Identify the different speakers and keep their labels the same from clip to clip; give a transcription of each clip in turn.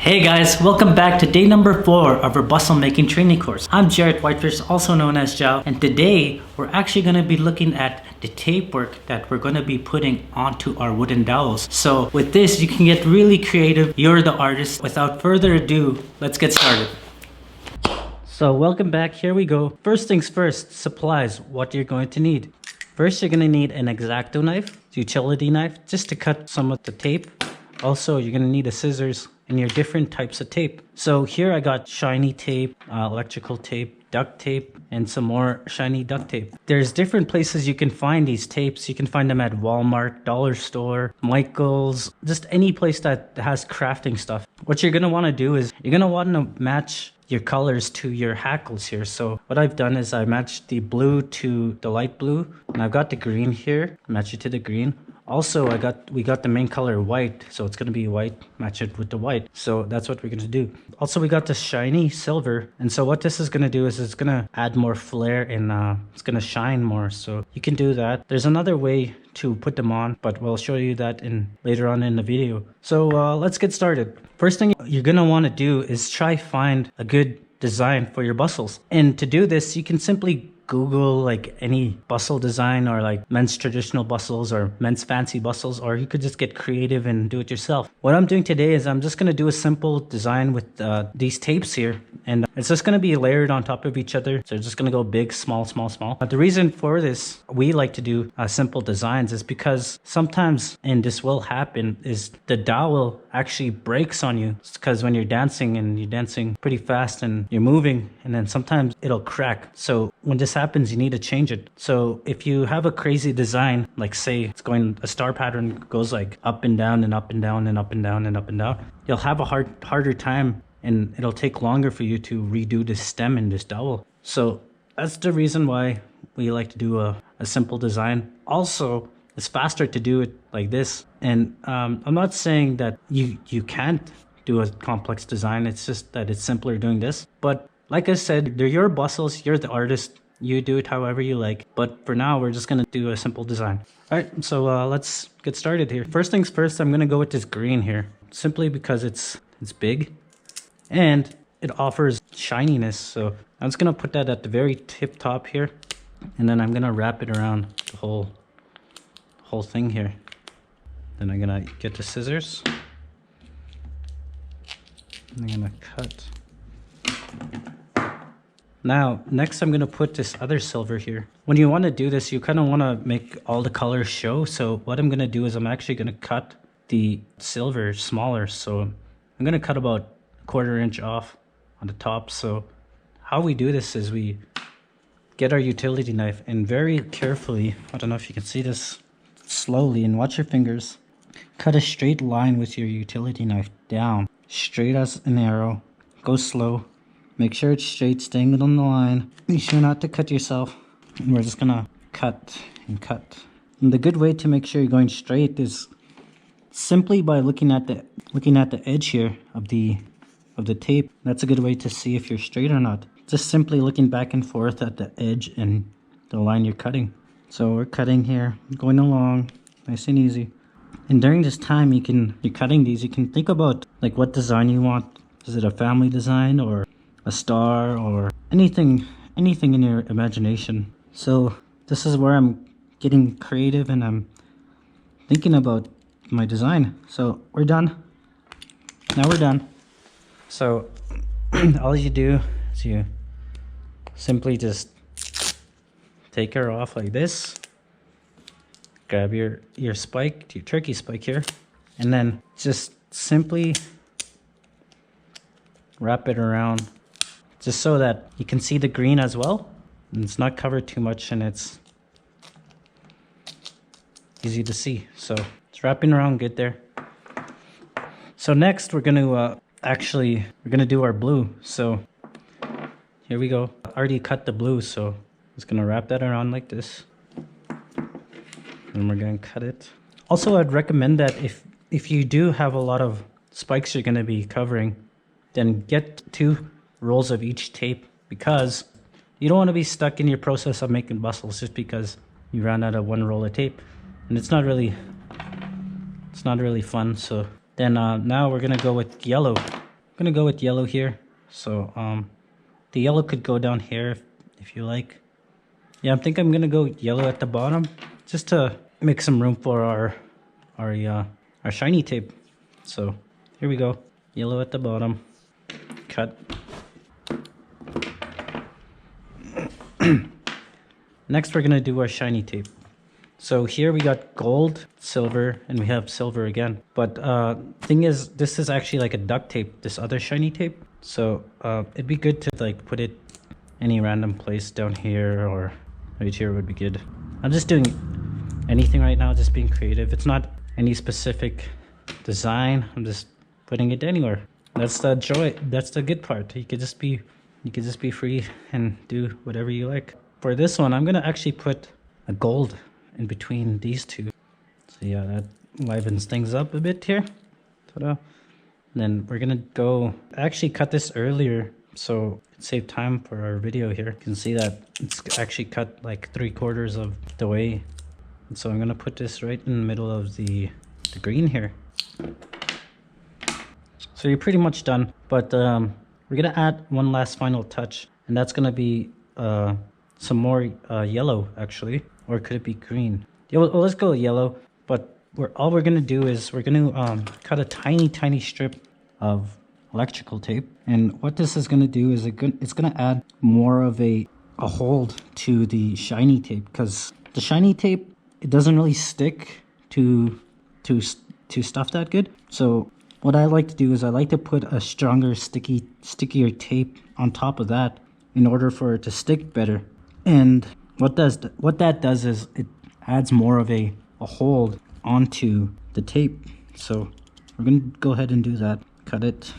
Speaker 1: Hey guys, welcome back to day number 4 of our bustle making training course. I'm Jared Whitefish, also known as Zhao, and today we're actually going to be looking at the tape work that we're going to be putting onto our wooden dowels. So with this, you can get really creative. You're the artist. Without further ado, let's get started. So welcome back, here we go. First things first, supplies, what you're going to need. First, you're going to need an X-Acto knife, utility knife, just to cut some of the tape. Also, you're going to need a scissors and your different types of tape. So here I got shiny tape, electrical tape, duct tape, and some more shiny duct tape. There's different places you can find these tapes. You can find them at Walmart, Dollar Store, Michael's, just any place that has crafting stuff. What you're going to want to do is you're going to want to match your colors to your hackles here. So what I've done is I matched the blue to the light blue, and I've got the green here, match it to the green. Also, we got the main color white, so it's gonna be white, match it with the white. So that's what we're gonna do. Also, we got the shiny silver, and so what this is gonna do is it's gonna add more flair and it's gonna shine more. So you can do that. There's another way to put them on, but we'll show you that later on in the video. So let's get started. First thing you're gonna want to do is try find a good design for your bustles, and to do this, you can simply Google like any bustle design, or like men's traditional bustles or men's fancy bustles, or you could just get creative and do it yourself. What I'm doing today is I'm just going to do a simple design with these tapes here, and it's just going to be layered on top of each other. So it's just going to go big, small, small, small. But the reason for this, we like to do simple designs, is because sometimes, and this will happen, is the dowel actually breaks on you. It's because when you're dancing and you're dancing pretty fast and you're moving, and then sometimes it'll crack. So when this happens, you need to change it. So if you have a crazy design, like say it's going, a star pattern goes like up and down and up and down and up and down and up and down, you'll have a harder time, and it'll take longer for you to redo this stem in this dowel. So that's the reason why we like to do a simple design. Also, it's faster to do it like this. And I'm not saying that you can't do a complex design. It's just that it's simpler doing this. But like I said, they're your bustles, you're the artist. You do it however you like. But for now, we're just going to do a simple design. All right, so let's get started here. First things first, I'm going to go with this green here, simply because it's big and it offers shininess. So I'm just going to put that at the very tip top here, and then I'm going to wrap it around the whole thing here. Then I'm going to get the scissors. I'm going to cut. Now, next I'm going to put this other silver here. When you want to do this, you kind of want to make all the colors show. So what I'm going to do is I'm actually going to cut the silver smaller. So I'm going to cut about 1/4 inch off on the top. So how we do this is we get our utility knife, and very carefully, I don't know if you can see this, slowly, and watch your fingers, cut a straight line with your utility knife down, straight as an arrow. Go slow. Make sure it's straight, staying on the line. Be sure not to cut yourself. And we're just gonna cut and cut. And the good way to make sure you're going straight is simply by looking at the edge here of the tape. That's a good way to see if you're straight or not. Just simply looking back and forth at the edge and the line you're cutting. So we're cutting here, going along, nice and easy. And during this time, you're cutting these, you can think about like what design you want. Is it a family design or a star, or anything in your imagination? So this is where I'm getting creative and I'm thinking about my design. So we're done. Now we're done. So all you do is you simply just take her off like this, grab your spike, your turkey spike here, and then just simply wrap it around, just so that you can see the green as well, and it's not covered too much, and it's easy to see. So it's wrapping around good there. So next we're gonna do our blue. So here we go. I already cut the blue, so I'm just gonna wrap that around like this, and we're gonna cut it. Also, I'd recommend that if you do have a lot of spikes you're gonna be covering, then get 2 rolls of each tape, because you don't want to be stuck in your process of making bustles just because you ran out of 1 roll of tape, and it's not really fun. So then now we're gonna go with yellow. gonna go with yellow here. So the yellow could go down here if you like. Yeah, I think I'm gonna go yellow at the bottom just to make some room for our shiny tape. So here we go, yellow at the bottom, cut. Next we're gonna do our shiny tape. So here we got gold, silver, and we have silver again. But thing is, this is actually like a duct tape, this other shiny tape. So it'd be good to like put it any random place down here or right here would be good. I'm just doing anything right now, just being creative. It's not any specific design. I'm just putting it anywhere. That's the joy. That's the good part. You could just be free and do whatever you like. For this one, I'm gonna actually put a gold in between these two. So yeah, that livens things up a bit here. Ta-da. Then we're gonna go, I actually cut this earlier so it saved time for our video here. You can see that it's actually cut like 3/4 of the way. And so I'm gonna put this right in the middle of the green here. So you're pretty much done, but we're gonna add one last final touch, and that's gonna be some more yellow actually, or could it be green? Yeah, well, let's go yellow. But all we're gonna do is we're gonna cut a tiny strip of electrical tape, and what this is gonna do is it's gonna add more of a hold to the shiny tape, because the shiny tape, it doesn't really stick to stuff that good. So what I like to do is I like to put a stronger stickier tape on top of that in order for it to stick better. And what that does is it adds more of a hold onto the tape. So we're gonna go ahead and do that. Cut it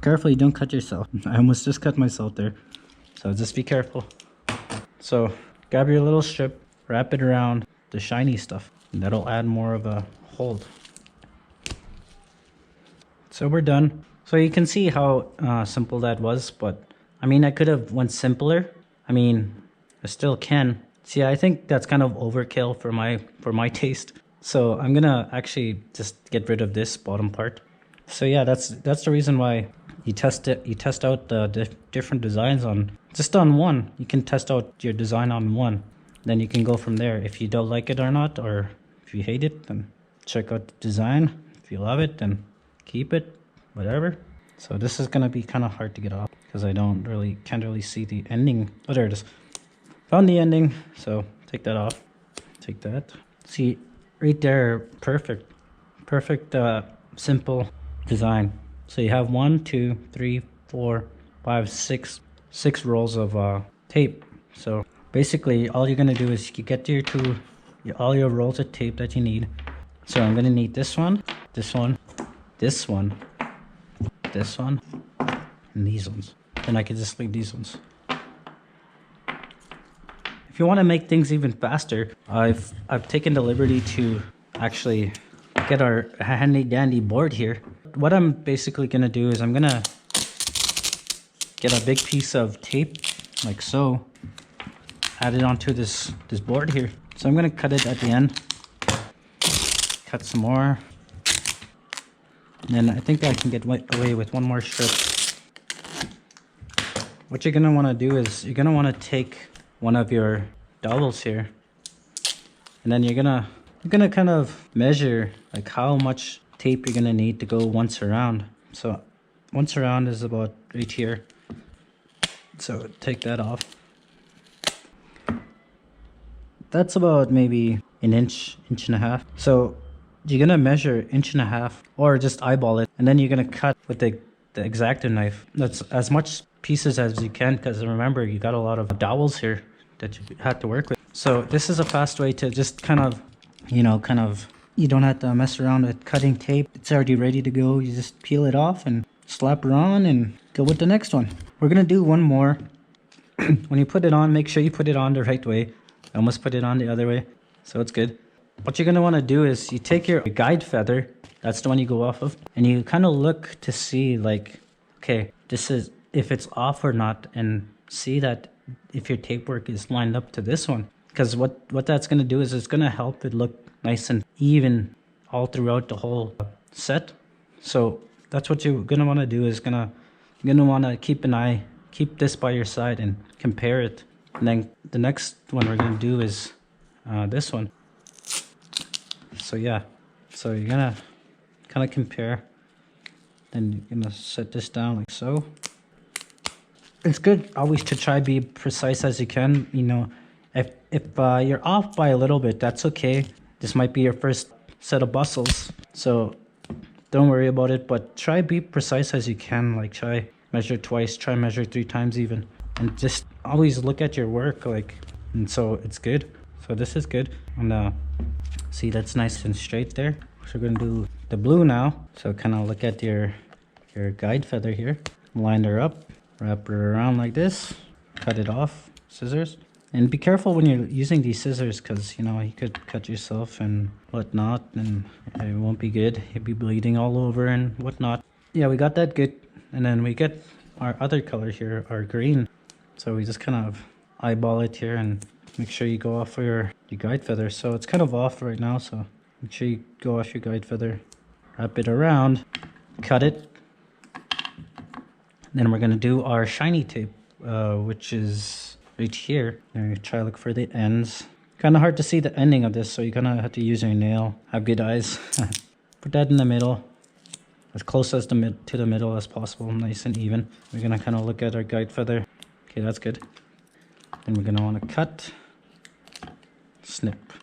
Speaker 1: carefully, don't cut yourself. I almost just cut myself there, so just be careful. So grab your little strip, wrap it around the shiny stuff, and that'll add more of a hold. So we're done. So you can see how simple that was, but I mean, I could have went simpler. I mean, I still can. See, I think that's kind of overkill for my taste. So I'm gonna actually just get rid of this bottom part. So yeah, that's the reason why you test out the different designs on one. You can test out your design on one, then you can go from there. If you don't like it or not, or if you hate it, then check out the design. If you love it, then keep it, whatever. So this is gonna be kind of hard to get off because I can't really see the ending. Oh, there it is. Found the ending. So take that off. Take that. See right there, perfect, simple design. So you have 1, 2, 3, 4, 5, 6 rolls of tape. So basically all you're gonna do is you get all your rolls of tape that you need. So I'm gonna need this one, this one, this one, this one, and these ones. Then I can just leave these ones. If you want to make things even faster, I've taken the liberty to actually get our handy dandy board here. What I'm basically gonna do is I'm gonna get a big piece of tape like so, add it onto this board here. So I'm gonna cut it at the end, cut some more, and then I think I can get away with one more strip. What you're gonna want to do is you're gonna want to take one of your dowels here, and then you're gonna kind of measure like how much tape you're gonna need to go once around. So once around is about right here. So take that off. That's about maybe an inch and a half. So you're gonna measure 1.5 inches or just eyeball it, and then you're gonna cut with the X-Acto knife. That's as much pieces as you can, because remember you got a lot of dowels here that you had to work with. So this is a fast way to just kind of you don't have to mess around with cutting tape. It's already ready to go. You just peel it off and slap it on and go with the next one. We're gonna do one more. When you put it on, make sure you put it on the right way. I almost put it on the other way, so it's good. What you're gonna want to do is you take your guide feather, that's the one you go off of, and you kind of look to see like, okay, this is if it's off or not, and see that if your tape work is lined up to this one. Because what that's gonna do is it's gonna help it look nice and even all throughout the whole set. So that's what you're gonna want to do. Is you're gonna want to keep this by your side and compare it. And then the next one we're gonna do is this one. So yeah, so you're gonna kind of compare. Then you're gonna set this down like so. It's good always to try be precise as you can. You know, if you're off by a little bit, that's okay. This might be your first set of bustles, so don't worry about it. But try be precise as you can. Like try measure twice, try measure 3 times even, and just always look at your work. Like, and so it's good. So this is good. And see, that's nice and straight there. So we're gonna do the blue now. So kind of look at your guide feather here. Line her up. Wrap it around like this, cut it off, scissors. And be careful when you're using these scissors, because you know you could cut yourself and whatnot, and it won't be good. You'll be bleeding all over and whatnot. Yeah, we got that good. And then we get our other color here, our green. So we just kind of eyeball it here and make sure you go off for your guide feather. So it's kind of off right now, so make sure you go off your guide feather, wrap it around, cut it. Then we're gonna do our shiny tape, which is right here. And try to look for the ends. Kind of hard to see the ending of this, so you're gonna have to use your nail. Have good eyes. Put that in the middle, as close as to the middle as possible, nice and even. We're gonna kind of look at our guide feather. Okay, that's good. Then we're gonna want to cut, snip.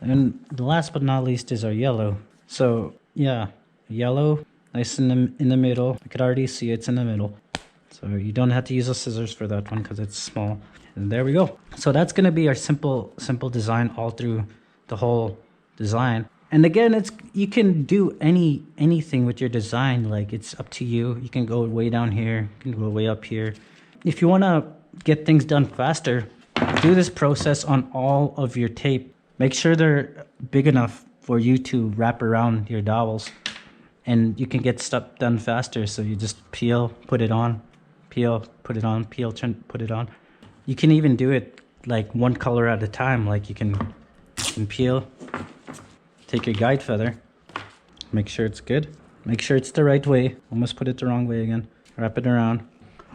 Speaker 1: And the last but not least is our yellow. So yeah, yellow. Nice in the middle. I could already see it's in the middle. So you don't have to use the scissors for that one because it's small. And there we go. So that's going to be our simple design all through the whole design. And again, you can do anything with your design. Like, it's up to you. You can go way down here. You can go way up here. If you want to get things done faster, do this process on all of your tape. Make sure they're big enough for you to wrap around your dowels. And you can get stuff done faster. So you just peel, put it on, peel, put it on, peel, put it on. You can even do it like one color at a time. Like you can peel, take your guide feather, make sure it's good, make sure it's the right way. Almost put it the wrong way again. Wrap it around.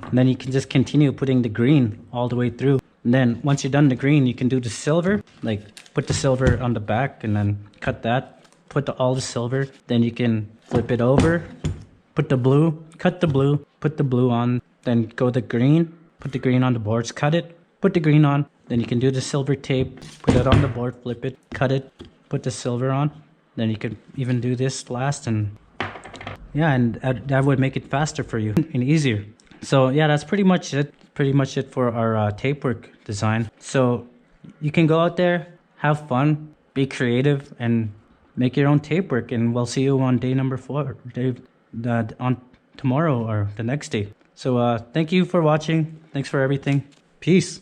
Speaker 1: And then you can just continue putting the green all the way through. And then once you're done the green, you can do the silver. Like put the silver on the back and then cut that. Put all the silver, then you can flip it over, put the blue, cut the blue, put the blue on, then go the green, put the green on the boards, cut it, put the green on, then you can do the silver tape, put it on the board, flip it, cut it, put the silver on, then you can even do this last, and yeah, and that would make it faster for you and easier. So yeah, that's pretty much it for our tape work design. So you can go out there, have fun, be creative, and make your own tape work, and we'll see you on day number 4, on tomorrow or the next day. So thank you for watching. Thanks for everything. Peace.